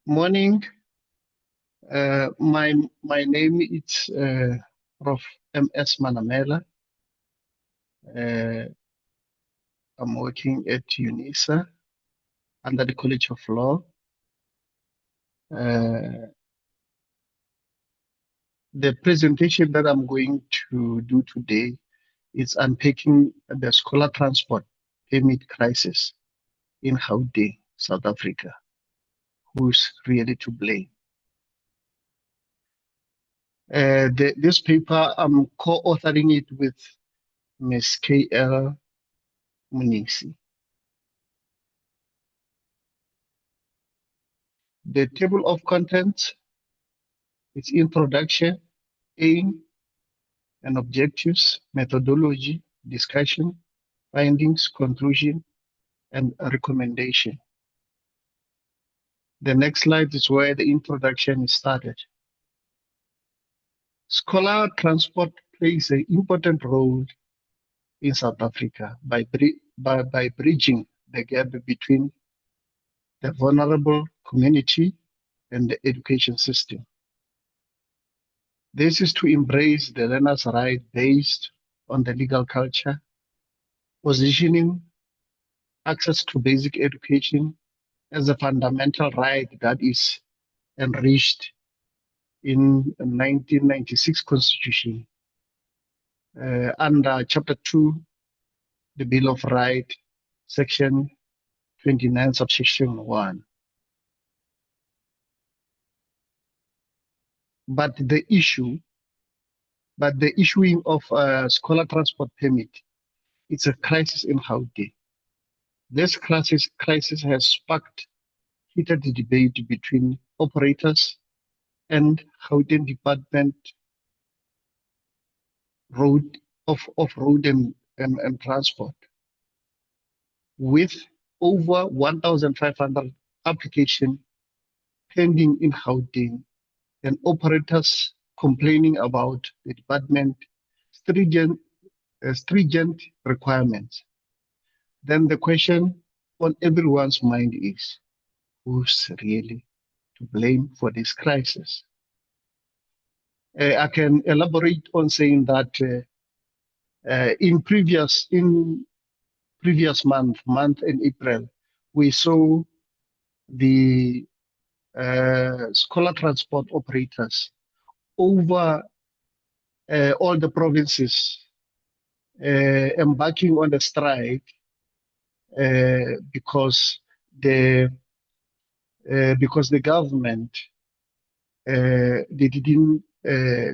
Morning. My name is Prof. M.S. Manamela. I'm working at UNISA under the College of Law. The presentation that I'm going to do today is unpacking the scholar transport permit crisis in Gauteng, South Africa. Who's really to blame? This paper, I'm co-authoring it with Ms. K.L. Mnisi. The table of contents, its introduction, aim and objectives, methodology, discussion, findings, conclusion, and a recommendation. The next slide is where the introduction is started. Scholar transport plays an important role in South Africa by bridging the gap between the vulnerable community and the education system. This is to embrace the learner's right based on the legal culture, positioning access to basic education as a fundamental right that is enriched in 1996 Constitution under Chapter 2, the Bill of Rights, Section 29, Subsection 1. But the issuing of a scholar transport permit, it's a crisis in Gauteng. This crisis has sparked heated debate between operators and Gauteng Department of Road and Transport, with over 1,500 applications pending in Gauteng and operators complaining about the department stringent requirements. Then the question on everyone's mind is, who's really to blame for this crisis? I can elaborate on saying that in previous month in April, we saw the scholar transport operators over all the provinces embarking on the strike because the government they didn't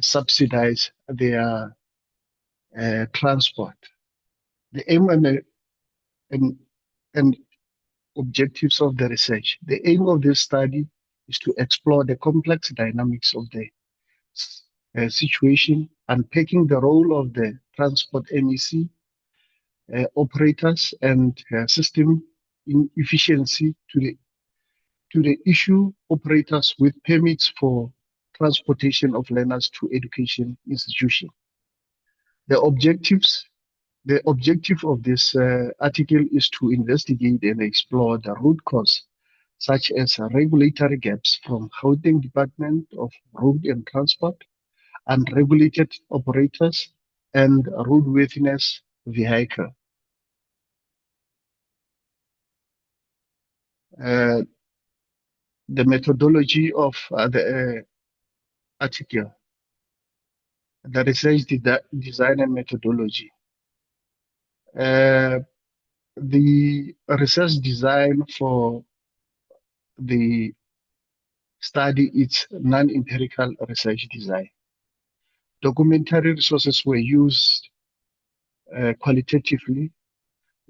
subsidize their transport. The aim and objectives of the research. The aim of this study is to explore the complex dynamics of the situation, unpacking the role of the transport MEC operators and system inefficiency to the issue operators with permits for transportation of learners to education institution. The objective of this article is to investigate and explore the root cause, such as regulatory gaps from Gauteng Department of Road and Transport, unregulated operators, and roadworthiness vehicle. The methodology of the article, the research design and methodology. The research design for the study is non-empirical research design. Documentary resources were used qualitatively.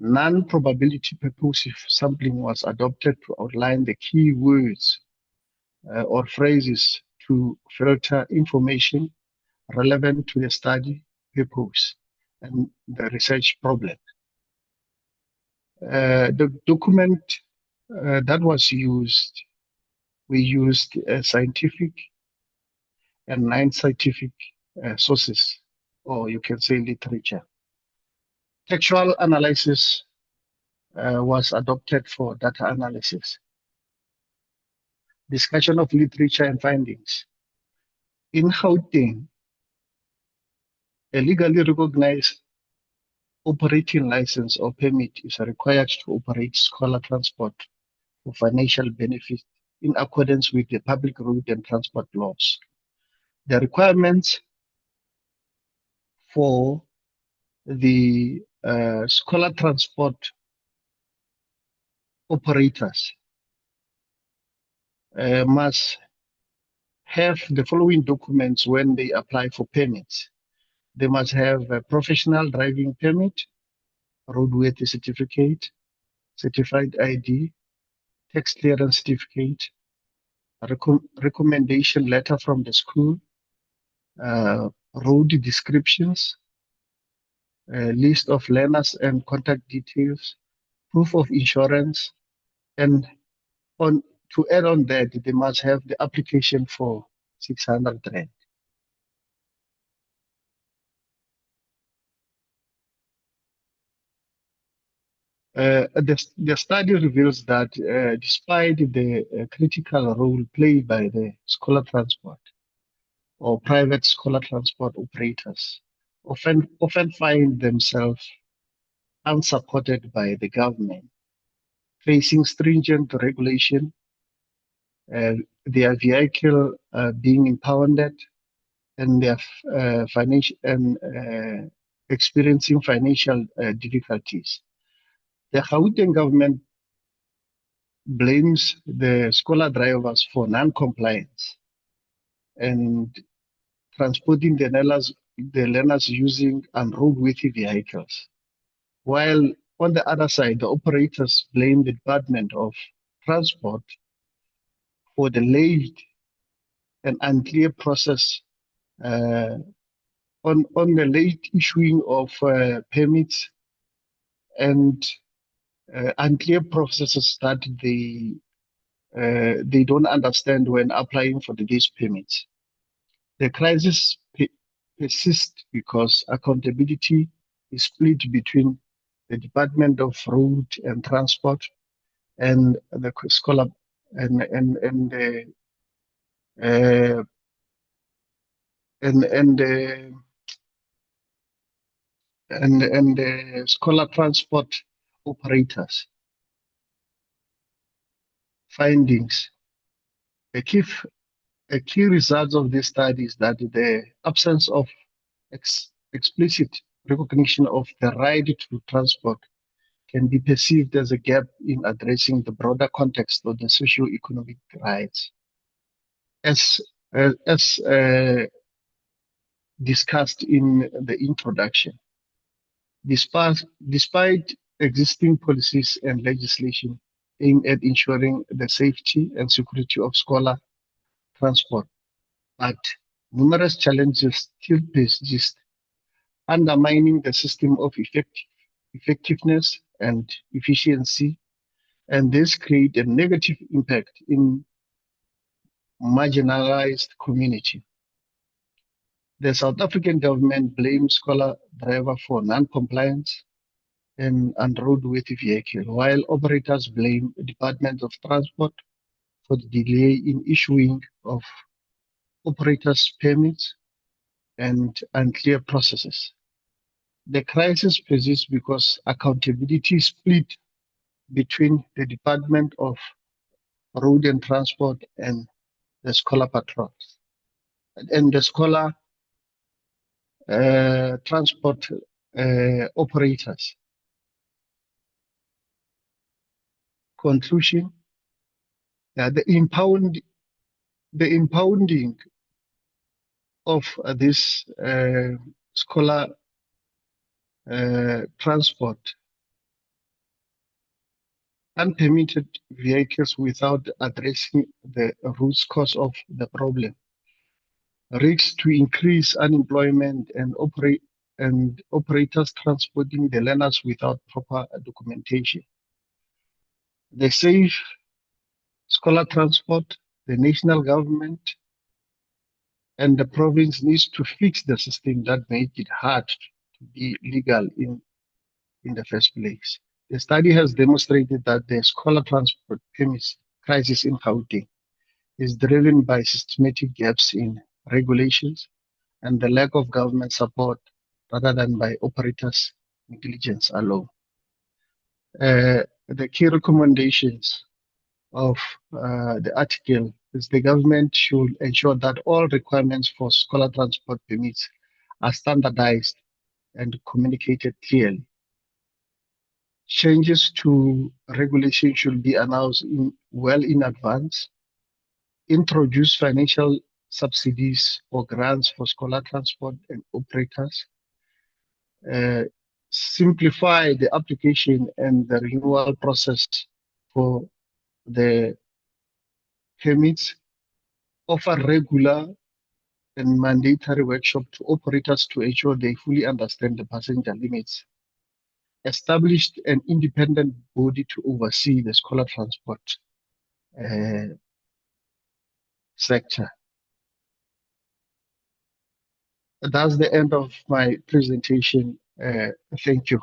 Non-probability purposive sampling was adopted to outline the key words or phrases to filter information relevant to the study purpose and the research problem. The document that was used, we used scientific and non-scientific sources, or you can say literature. Textual analysis was adopted for data analysis. Discussion of literature and findings. In Gauteng, a legally recognized operating license or permit is required to operate scholar transport for financial benefit in accordance with the public road and transport laws. The requirements for the scholar transport operators must have the following documents when they apply for permits. They must have a professional driving permit, roadworthy certificate, certified ID, tax clearance certificate, a recommendation letter from the school, road descriptions, a list of learners and contact details, proof of insurance, and on to add on that, they must have the application for 600 rand. The study reveals that despite the critical role played by the scholar transport or private scholar transport operators, often find themselves unsupported by the government, facing stringent regulation, uh, their vehicle being impounded, and their financial and experiencing financial difficulties. The Gauteng government blames the scholar drivers for non-compliance and transporting the learners using unroadworthy vehicles. While on the other side, the operators blame the Department of Transport for the late and unclear process uh, on the late issuing of permits and unclear processes that they don't understand when applying for these permits. The crisis persists because accountability is split between the Department of Road and Transport and the scholar and the uh, and the scholar transport operators. Findings. A key a key result of this study is that the absence of explicit recognition of the right to transport can be perceived as a gap in addressing the broader context of the socio-economic rights. As discussed in the introduction, despite existing policies and legislation aimed at ensuring the safety and security of scholar transport, but numerous challenges still persist, undermining the system of effectiveness and efficiency, and this create a negative impact in marginalized community. The South African government blames scholar driver for non-compliance and unroadworthy vehicle, while operators blame the Department of Transport for the delay in issuing of operators' permits and unclear processes. The crisis persists because accountability is split between the Department of Road and Transport and the scholar patrols and the scholar transport operators. Conclusion: the impounding of this scholar transport unpermitted vehicles without addressing the root cause of the problem risks to increase unemployment and operators transporting the learners without proper documentation. The safe scholar transport, the national government and the province needs to fix the system that make it hard to be legal in the first place. The study has demonstrated that the scholar transport permits crisis in Gauteng is driven by systematic gaps in regulations and the lack of government support rather than by operators' negligence alone. The key recommendations of the article is the government should ensure that all requirements for scholar transport permits are standardized and communicated clearly. Changes to regulation should be announced well in advance. Introduce financial subsidies or grants for scholar transport and operators. Simplify the application and the renewal process for the permits. Offer regular and mandatory workshop to operators to ensure they fully understand the passenger limits. Established an independent body to oversee the scholar transport sector. That's the end of my presentation. Thank you.